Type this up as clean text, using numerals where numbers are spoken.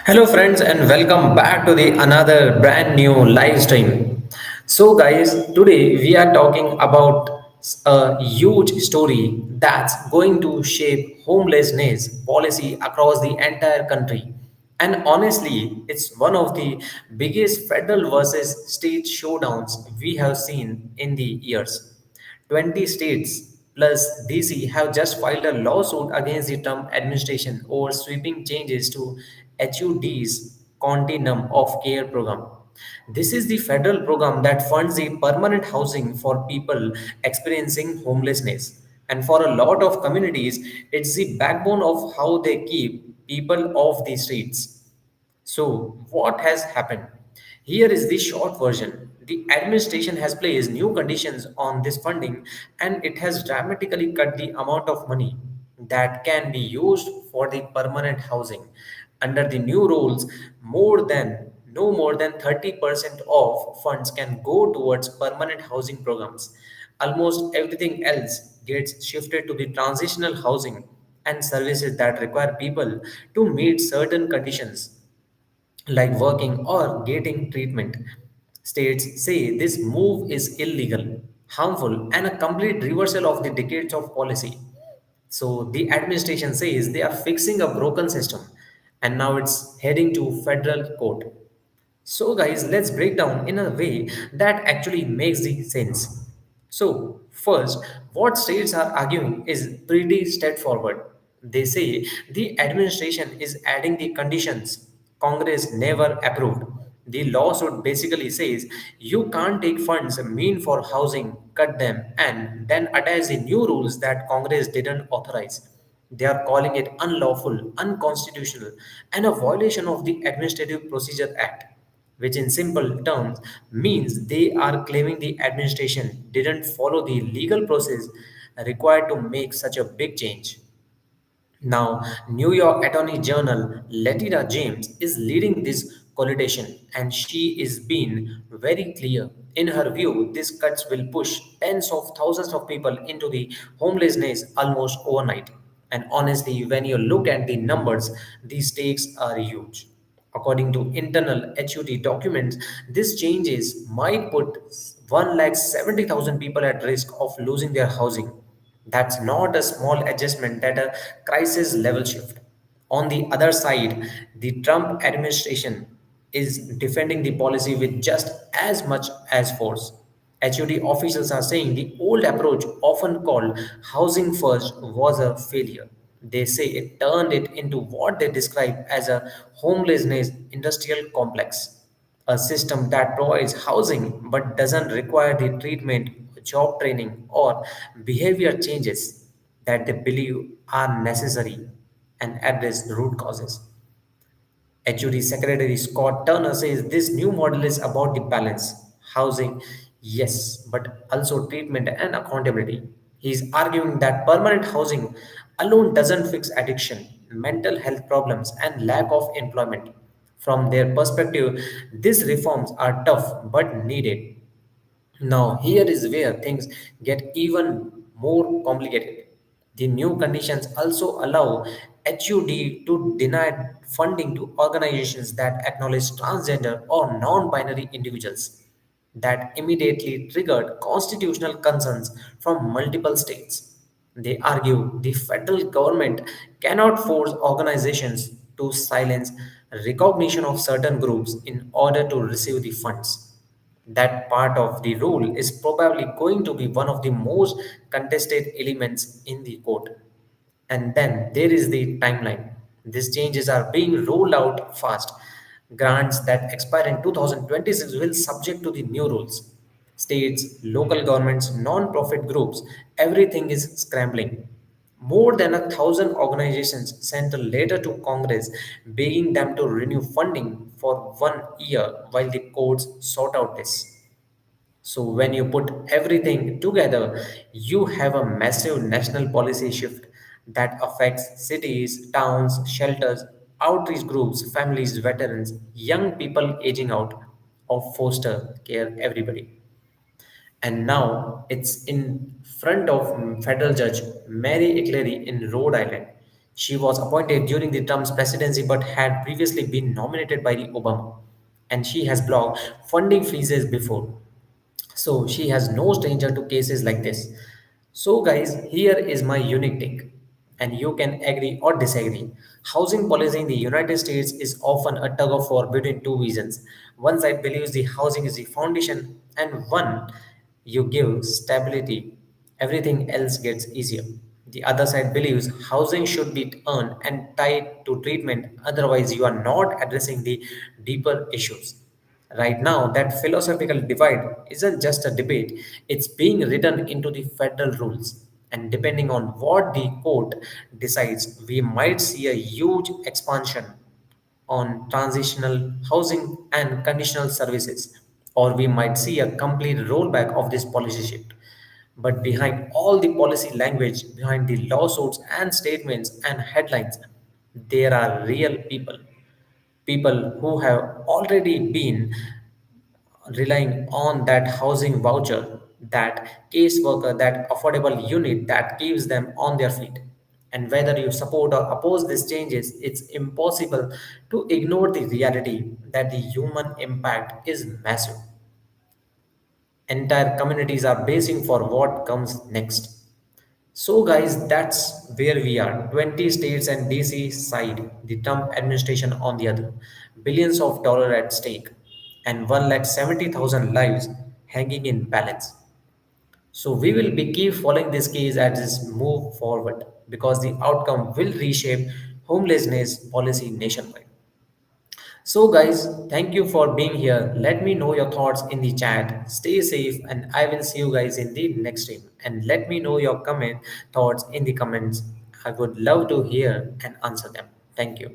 Hello, friends, and welcome back to the another brand new live stream. So, guys, today we are talking about a huge story that's going to shape homelessness policy across the entire country. And honestly, it's one of the biggest federal versus state showdowns we have seen in the years. 20 states plus DC have just filed a lawsuit against the Trump administration over sweeping changes to HUD's Continuum of Care program. This is the federal program that funds the permanent housing for people experiencing homelessness. And for a lot of communities, it's the backbone of how they keep people off the streets. So, what has happened? Here is the short version. The administration has placed new conditions on this funding and it has dramatically cut the amount of money that can be used for the permanent housing. Under the new rules, no more than 30% of funds can go towards permanent housing programs. Almost everything else gets shifted to the transitional housing and services that require people to meet certain conditions like working or getting treatment. States say this move is illegal, harmful, and a complete reversal of the decades of policy. So the administration says they are fixing a broken system and now it's heading to federal court. So, guys, let's break down in a way that actually makes the sense. So, first, what states are arguing is pretty straightforward. They say the administration is adding the conditions Congress never approved. The lawsuit basically says you can't take funds mean for housing, cut them, and then attach the new rules that Congress didn't authorize. They are calling it unlawful, unconstitutional, and a violation of the Administrative Procedure Act, which in simple terms means they are claiming the administration didn't follow the legal process required to make such a big change. Now, New York Attorney General Letitia James is leading this coalition, and she is being very clear. In her view, these cuts will push tens of thousands of people into the homelessness almost overnight. And honestly, when you look at the numbers, these stakes are huge. According to internal HUD documents, these changes might put 1,70,000 people at risk of losing their housing. That's not a small adjustment, that a crisis level shift. On the other side, the Trump administration is defending the policy with just as much as force. HUD officials are saying the old approach, often called housing first, was a failure. They say it turned it into what they describe as a homelessness industrial complex, a system that provides housing but doesn't require the treatment, job training, or behavior changes that they believe are necessary and address the root causes. HUD Secretary Scott Turner says this new model is about the balance, housing, yes, but also treatment and accountability. He is arguing that permanent housing alone doesn't fix addiction, mental health problems, and lack of employment. From their perspective, these reforms are tough but needed. Now, here is where things get even more complicated. The new conditions also allow HUD to deny funding to organizations that acknowledge transgender or non binary individuals. That immediately triggered constitutional concerns from multiple states. They argue the federal government cannot force organizations to silence recognition of certain groups in order to receive the funds. That part of the rule is probably going to be one of the most contested elements in the court. And then there is the timeline. These changes are being rolled out fast. Grants that expire in 2026 will subject to the new rules. States, local governments, non-profit groups, everything is scrambling. More than 1,000 organizations sent a letter to Congress begging them to renew funding for 1 year while the courts sort out this. So, when you put everything together, you have a massive national policy shift that affects cities, towns, shelters, outreach groups, families, veterans, young people aging out of foster care, everybody. And now it's in front of federal judge Mary Eclery in Rhode Island. She was appointed during the Trump's presidency but had previously been nominated by the Obama. And she has blocked funding freezes before. So she has no stranger to cases like this. So, guys, here is my unique take, and you can agree or disagree. Housing policy in the United States is often a tug of war between two visions. One side believes the housing is the foundation, and one, you give stability, everything else gets easier. The other side believes housing should be earned and tied to treatment, otherwise, you are not addressing the deeper issues. Right now, that philosophical divide isn't just a debate, it's being written into the federal rules. And depending on what the court decides, we might see a huge expansion on transitional housing and conditional services, or we might see a complete rollback of this policy shift. But behind all the policy language, behind the lawsuits and statements and headlines, there are real people, people who have already been relying on that housing voucher, that caseworker, that affordable unit that keeps them on their feet. And whether you support or oppose these changes, it's impossible to ignore the reality that the human impact is massive. Entire communities are bracing for what comes next. So, guys, that's where we are. 20 states and DC side, the Trump administration on the other. Billions of dollars at stake, and 1,70,000 lives hanging in balance. So, we will be keep following this case as this move forward because the outcome will reshape homelessness policy nationwide. So, guys, thank you for being here. Let me know your thoughts in the chat. Stay safe, and I will see you guys in the next stream. And let me know your thoughts in the comments. I would love to hear and answer them. Thank you.